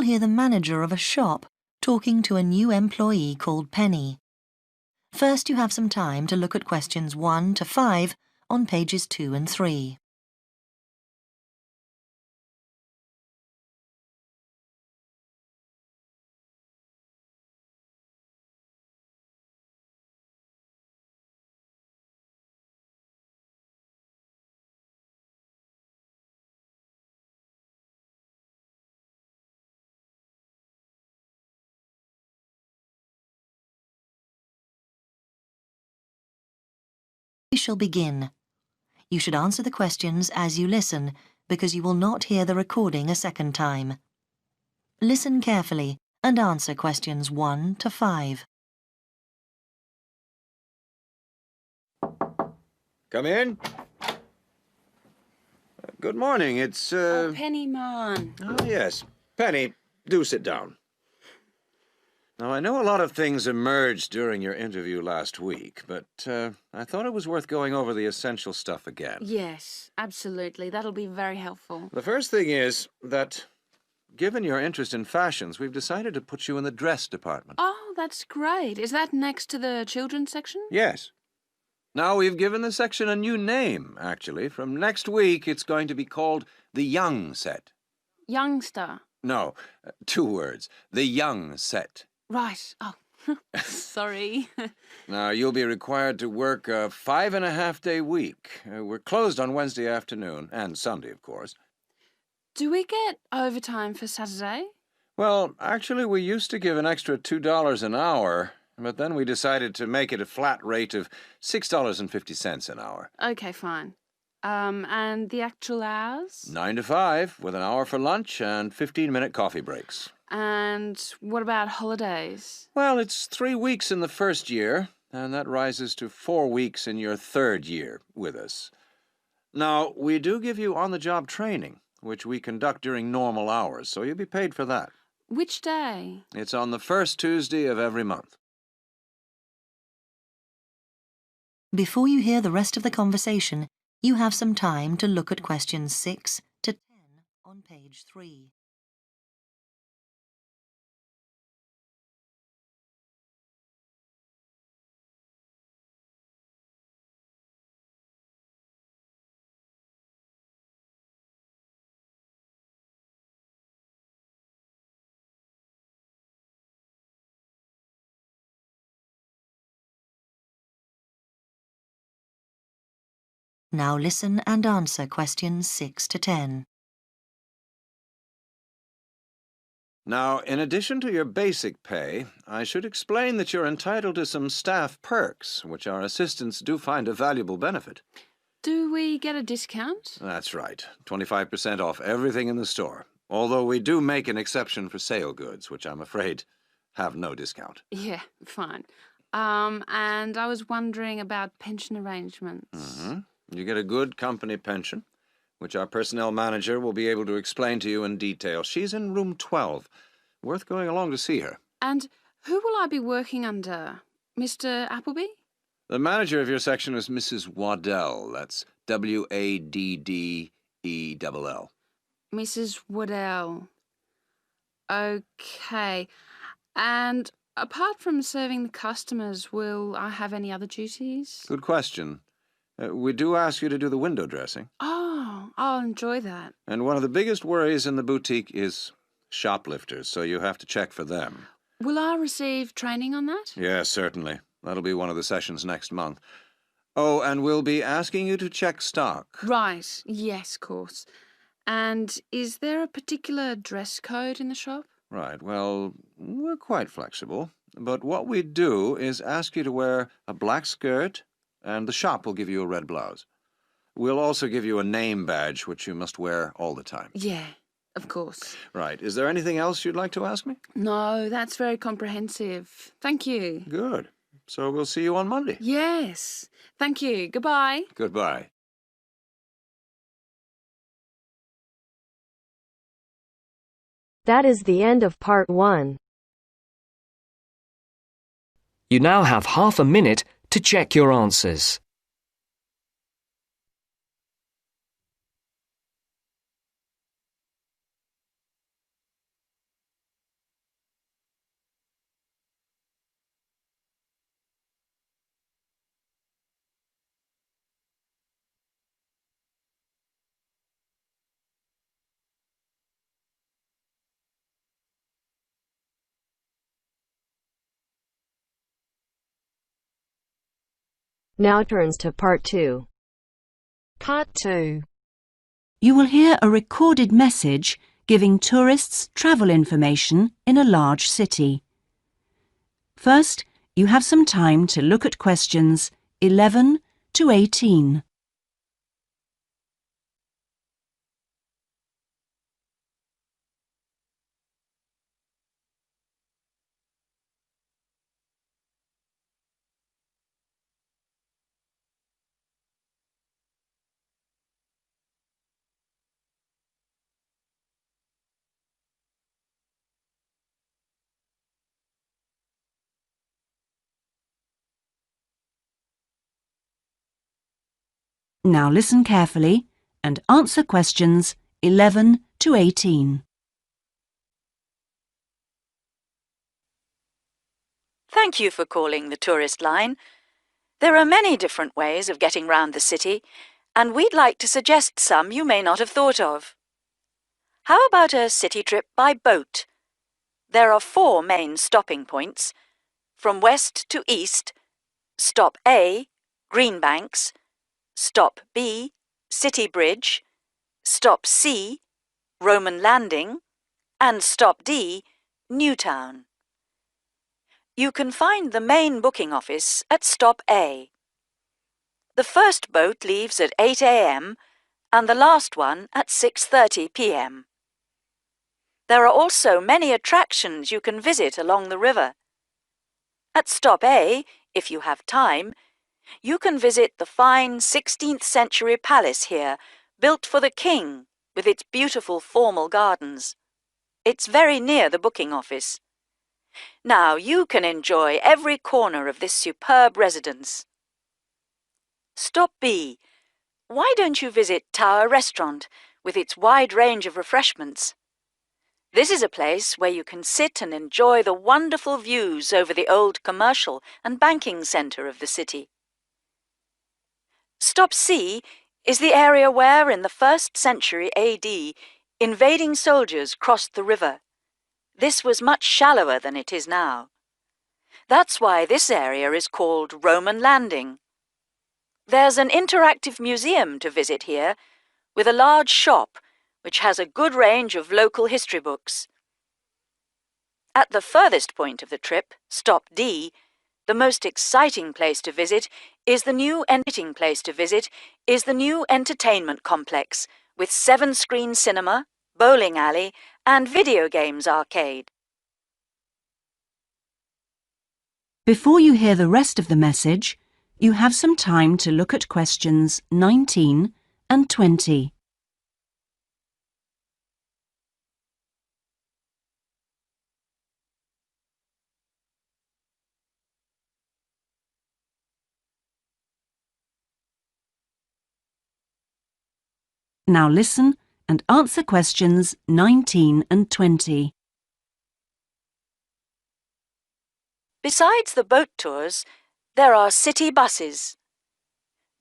hear the manager of a shop talking to a new employee called Penny. First, you have some time to look at questions 1 to 5 on pages 2 and 3. We shall begin. You should answer the questions as you listen, because you will not hear the recording a second time. Listen carefully and answer questions 1 to 5. Come in. Good morning, it's, Oh, Penny, man. Oh, yes. Penny, do sit down. Now, I know a lot of things emerged during your interview last week, but I thought it was worth going over the essential stuff again. Yes, absolutely. That'll be very helpful. The first thing is that, given your interest in fashions, we've decided to put you in the dress department. Oh, that's great. Is that next to the children's section? Yes. Now, we've given the section a new name, actually. From next week, it's going to be called the Young Set. Youngster. No, 2 words. The Young Set. Right. Oh, sorry. Now, you'll be required to work a 5.5-day week. We're closed on Wednesday afternoon, and Sunday, of course. Do we get overtime for Saturday? Well, actually, we used to give an extra $2 an hour, but then we decided to make it a flat rate of $6.50 an hour. Okay, fine. And the actual hours? 9 to 5, with an hour for lunch and 15-minute coffee breaks. And what about holidays? Well, it's 3 weeks in the first year, and that rises to 4 weeks in your 3rd year with us. Now, we do give you on-the-job training, which we conduct during normal hours, so you'll be paid for that. Which day? It's on the first Tuesday of every month. Before you hear the rest of the conversation, you have some time to look at questions 6 to 10 on page 3. Now listen and answer questions 6 to 10. Now, in addition to your basic pay, I should explain that you're entitled to some staff perks, which our assistants do find a valuable benefit. Do we get a discount? That's right, 25% off everything in the store, although we do make an exception for sale goods, which I'm afraid have no discount. Yeah, fine. And I was wondering about pension arrangements. Mm-hmm. You get a good company pension, which our personnel manager will be able to explain to you in detail. She's in room 12. Worth going along to see her. And who will I be working under? Mr. Appleby? The manager of your section is Mrs. Waddell. That's Waddell. Mrs. Waddell. Okay. And apart from serving the customers, will I have any other duties? Good question. We do ask you to do the window dressing. Oh, I'll enjoy that. And one of the biggest worries in the boutique is shoplifters, so you have to check for them. Will I receive training on that? Yes, certainly. That'll be one of the sessions next month. Oh, and we'll be asking you to check stock. Right. Yes, of course. And is there a particular dress code in the shop? Right. Well, we're quite flexible. But what we do is ask you to wear a black skirt, and the shop will give you a red blouse. We'll also give you a name badge, which you must wear all the time. Yeah, of course. Right. Is there anything else you'd like to ask me? No, that's very comprehensive. Thank you. Good. So we'll see you on Monday. Yes. Thank you. Goodbye. Goodbye. That is the end of part 1. You now have half a minute to check your answers. Now turns to part 2. Part 2. You will hear a recorded message giving tourists travel information in a large city. First, you have some time to look at questions 11 to 18. Now listen carefully and answer questions 11 to 18. Thank you for calling the tourist line. There are many different ways of getting round the city, and we'd like to suggest some you may not have thought of. How about a city trip by boat? There are 4 main stopping points. From west to east, Stop A, Greenbanks, Stop B, City Bridge, Stop C, Roman Landing, and Stop D, Newtown. You can find the main booking office at Stop A. The first boat leaves at 8 a.m. and the last one at 6:30 p.m. There are also many attractions you can visit along the river. At Stop A, if you have time, you can visit the fine 16th century palace here, built for the king, with its beautiful formal gardens. It's very near the booking office. Now you can enjoy every corner of this superb residence. Stop B. Why don't you visit Tower Restaurant with its wide range of refreshments? This is a place where you can sit and enjoy the wonderful views over the old commercial and banking centre of the city. Stop C is the area where, in the 1st century AD, invading soldiers crossed the river. This was much shallower than it is now. That's why this area is called Roman Landing. There's an interactive museum to visit here, with a large shop which has a good range of local history books. At the furthest point of the trip, Stop D, the most exciting place to visit is the new entertainment complex with 7-screen cinema, bowling alley, and video games arcade. Before you hear the rest of the message, you have some time to look at questions 19 and 20. Now listen and answer questions 19 and 20. Besides the boat tours, there are city buses.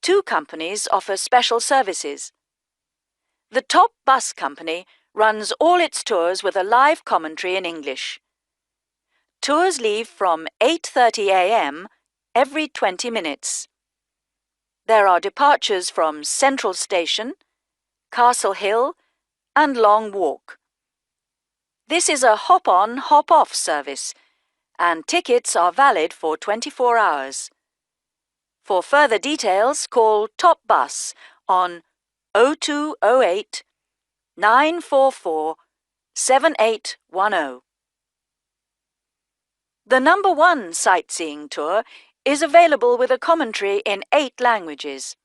2 companies offer special services. The top bus company runs all its tours with a live commentary in English. Tours leave from 8:30 a.m. every 20 minutes. There are departures from Central Station, Castle Hill, and Long Walk. This is a hop-on, hop-off service, and tickets are valid for 24 hours. For further details, call Top Bus on 0208 944 7810. The number 1 sightseeing tour is available with a commentary in 8 languages.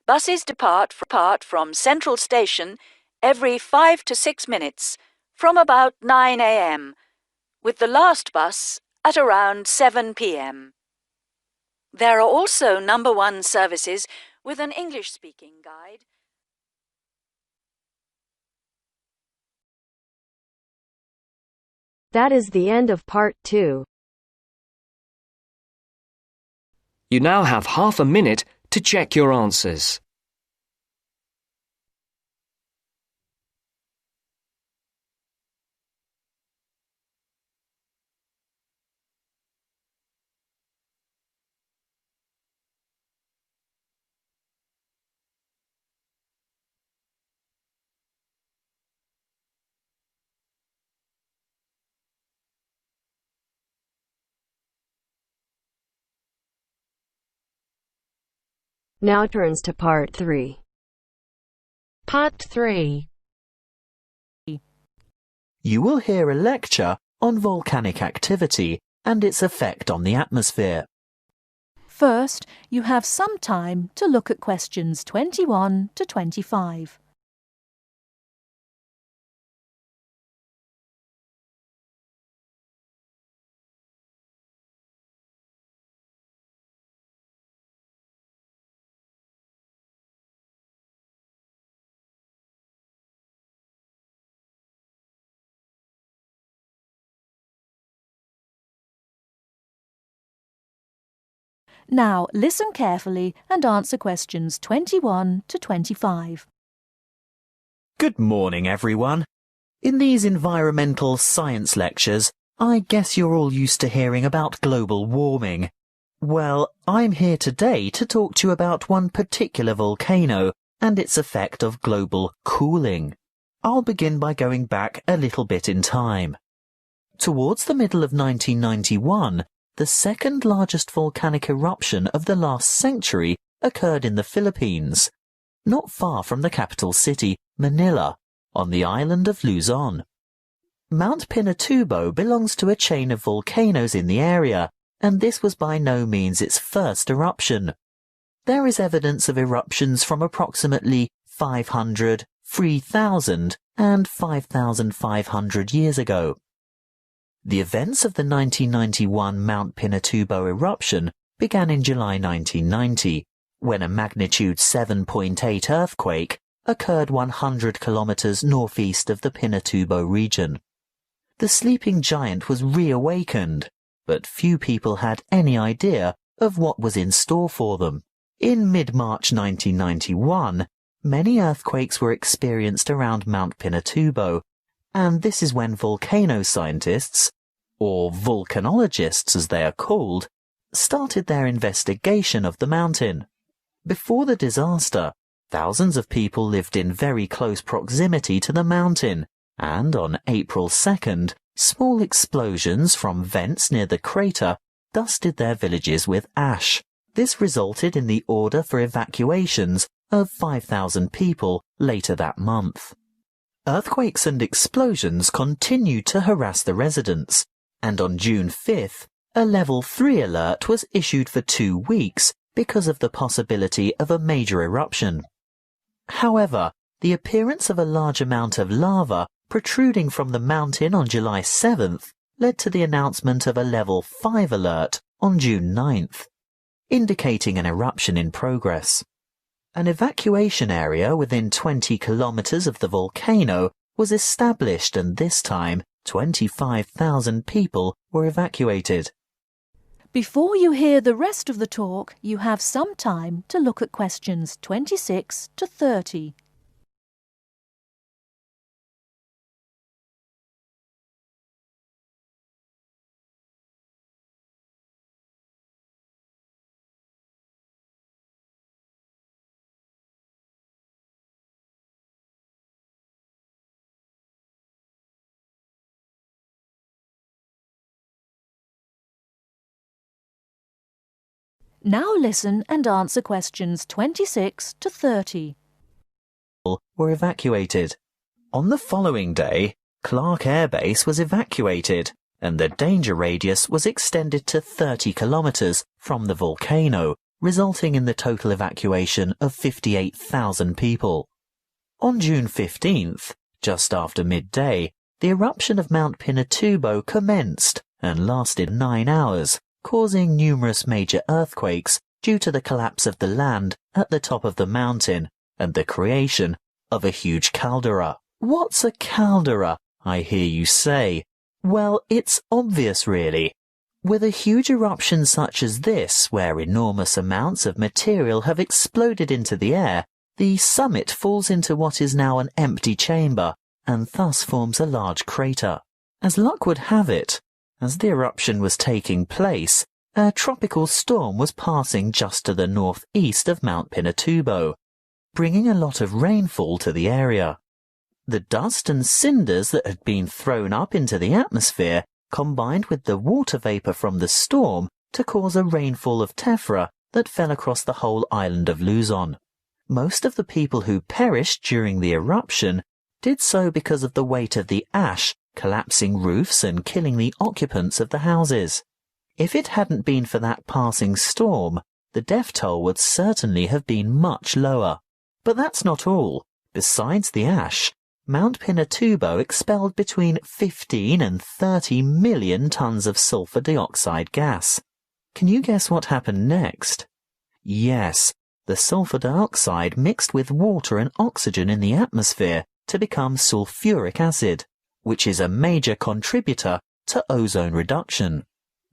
Buses depart from Central Station every 5 to 6 minutes from about 9 a.m., with the last bus at around 7 p.m. There are also number 1 services with an English-speaking guide. That is the end of part 2. You now have half a minute to check your answers. Now turns to Part 3. Part 3. You will hear a lecture on volcanic activity and its effect on the atmosphere. First, you have some time to look at questions 21 to 25. Now listen carefully and answer questions 21 to 25. Good morning, everyone. In these environmental science lectures, I guess you're all used to hearing about global warming. Well, I'm here today to talk to you about one particular volcano and its effect of global cooling. I'll begin by going back a little bit in time. Towards the middle of 1991, the second largest volcanic eruption of the last century occurred in the Philippines, not far from the capital city, Manila, on the island of Luzon. Mount Pinatubo belongs to a chain of volcanoes in the area, and this was by no means its first eruption. There is evidence of eruptions from approximately 500, 3,000 and 5,500 years ago. The events of the 1991 Mount Pinatubo eruption began in July 1990, when a magnitude 7.8 earthquake occurred 100 kilometers northeast of the Pinatubo region. The sleeping giant was reawakened, but few people had any idea of what was in store for them. In mid-March 1991, many earthquakes were experienced around Mount Pinatubo, and this is when volcano scientists, or volcanologists as they are called, started their investigation of the mountain. Before the disaster, thousands of people lived in very close proximity to the mountain, and on April 2nd, small explosions from vents near the crater dusted their villages with ash. This resulted in the order for evacuations of 5,000 people later that month. Earthquakes and explosions continued to harass the residents, and on June 5th, a Level 3 alert was issued for 2 weeks because of the possibility of a major eruption. However, the appearance of a large amount of lava protruding from the mountain on July 7th led to the announcement of a Level 5 alert on June 9th, indicating an eruption in progress. An evacuation area within 20 kilometers of the volcano was established, and this time 25,000 people were evacuated. Before you hear the rest of the talk, you have some time to look at questions 26 to 30. Now listen and answer questions 26 to 30. Were evacuated. On the following day, Clark Air Base was evacuated, and the danger radius was extended to 30 kilometers from the volcano, resulting in the total evacuation of 58,000 people. On June 15th, just after midday, the eruption of Mount Pinatubo commenced and lasted 9 hours, causing numerous major earthquakes due to the collapse of the land at the top of the mountain and the creation of a huge caldera. What's a caldera, I hear you say? Well, it's obvious really. With a huge eruption such as this, where enormous amounts of material have exploded into the air, the summit falls into what is now an empty chamber and thus forms a large crater. As luck would have it, as the eruption was taking place, a tropical storm was passing just to the northeast of Mount Pinatubo, bringing a lot of rainfall to the area. The dust and cinders that had been thrown up into the atmosphere combined with the water vapor from the storm to cause a rainfall of tephra that fell across the whole island of Luzon. Most of the people who perished during the eruption did so because of the weight of the ash collapsing roofs and killing the occupants of the houses. If it hadn't been for that passing storm, the death toll would certainly have been much lower. But that's not all. Besides the ash, Mount Pinatubo expelled between 15 and 30 million tons of sulfur dioxide gas. Can you guess what happened next? Yes, the sulfur dioxide mixed with water and oxygen in the atmosphere to become sulfuric acid, which is a major contributor to ozone reduction.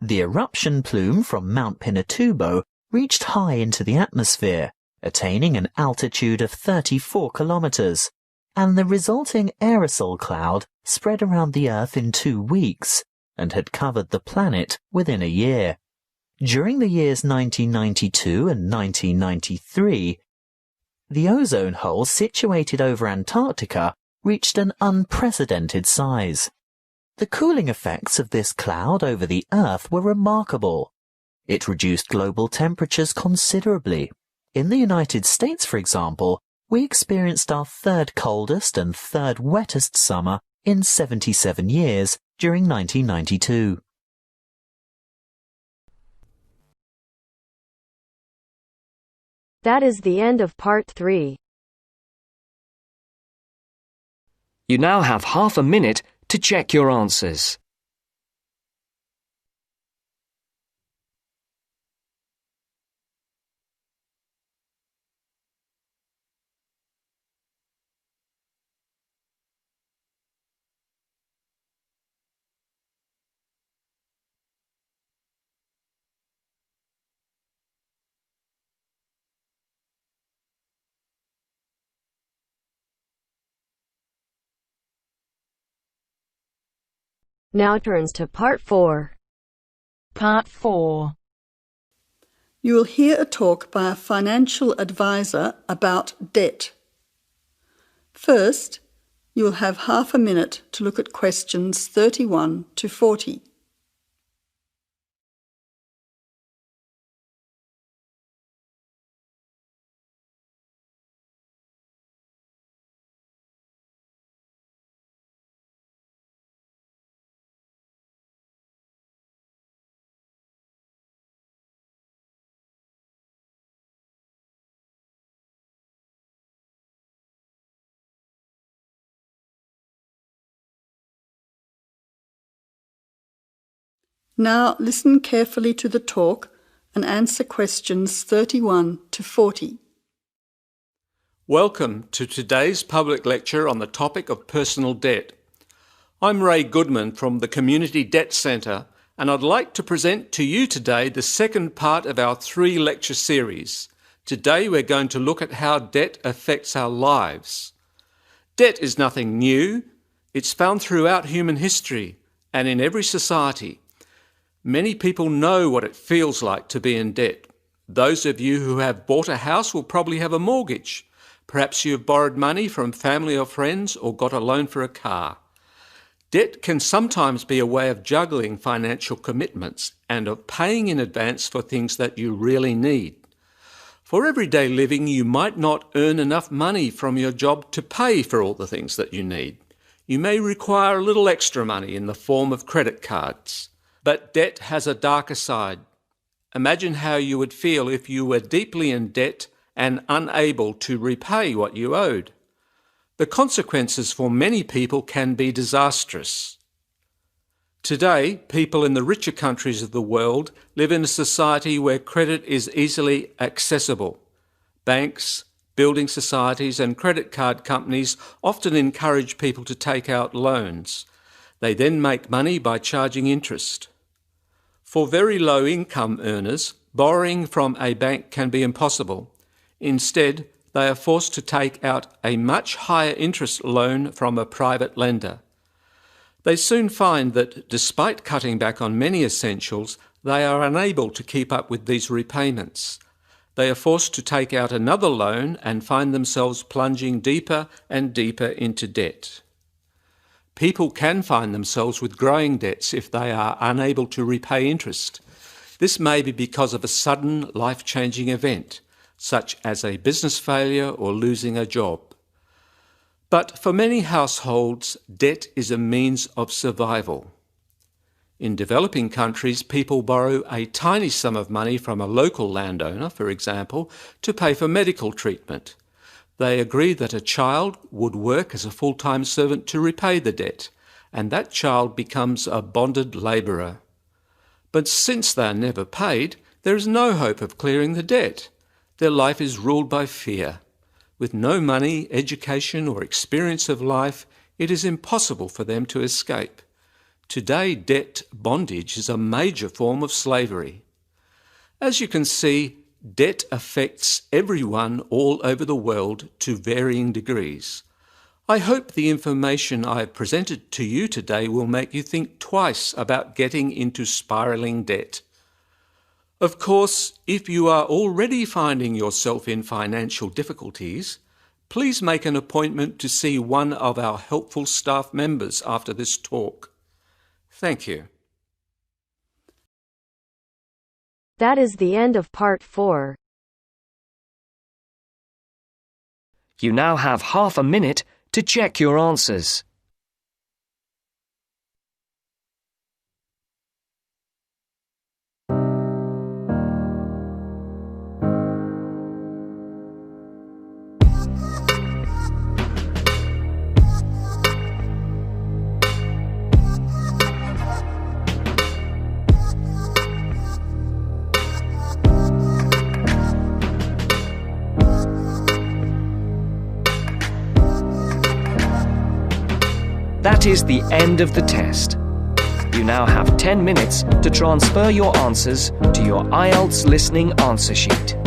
The eruption plume from Mount Pinatubo reached high into the atmosphere, attaining an altitude of 34 kilometers, and the resulting aerosol cloud spread around the Earth in 2 weeks and had covered the planet within a year. During the years 1992 and 1993, the ozone hole situated over Antarctica reached an unprecedented size. The cooling effects of this cloud over the Earth were remarkable. It reduced global temperatures considerably. In the United States, for example, we experienced our third coldest and third wettest summer in 77 years during 1992. That is the end of part 3. You now have half a minute to check your answers. Now turns to part 4. Part 4. You will hear a talk by a financial advisor about debt. First, you will have half a minute to look at questions 31 to 40. Now listen carefully to the talk and answer questions 31 to 40. Welcome to today's public lecture on the topic of personal debt. I'm Ray Goodman from the Community Debt Centre, and I'd like to present to you today the second part of our 3-lecture series. Today we're going to look at how debt affects our lives. Debt is nothing new. It's found throughout human history and in every society. Many people know what it feels like to be in debt. Those of you who have bought a house will probably have a mortgage. Perhaps you have borrowed money from family or friends or got a loan for a car. Debt can sometimes be a way of juggling financial commitments and of paying in advance for things that you really need. For everyday living, you might not earn enough money from your job to pay for all the things that you need. You may require a little extra money in the form of credit cards. But debt has a darker side. Imagine how you would feel if you were deeply in debt and unable to repay what you owed. The consequences for many people can be disastrous. Today, people in the richer countries of the world live in a society where credit is easily accessible. Banks, building societies and credit card companies often encourage people to take out loans. They then make money by charging interest. For very low income earners, borrowing from a bank can be impossible. Instead, they are forced to take out a much higher interest loan from a private lender. They soon find that despite cutting back on many essentials, they are unable to keep up with these repayments. They are forced to take out another loan and find themselves plunging deeper and deeper into debt. People can find themselves with growing debts if they are unable to repay interest. This may be because of a sudden life-changing event, such as a business failure or losing a job. But for many households, debt is a means of survival. In developing countries, people borrow a tiny sum of money from a local landowner, for example, to pay for medical treatment. They agree that a child would work as a full-time servant to repay the debt, and that child becomes a bonded labourer. But since they are never paid, there is no hope of clearing the debt. Their life is ruled by fear. With no money, education, or experience of life, it is impossible for them to escape. Today, debt bondage is a major form of slavery. As you can see, debt affects everyone all over the world to varying degrees. I hope the information I have presented to you today will make you think twice about getting into spiralling debt. Of course, if you are already finding yourself in financial difficulties, please make an appointment to see one of our helpful staff members after this talk. Thank you. That is the end of part 4. You now have half a minute to check your answers. That is the end of the test. You now have 10 minutes to transfer your answers to your Ielts listening answer sheet.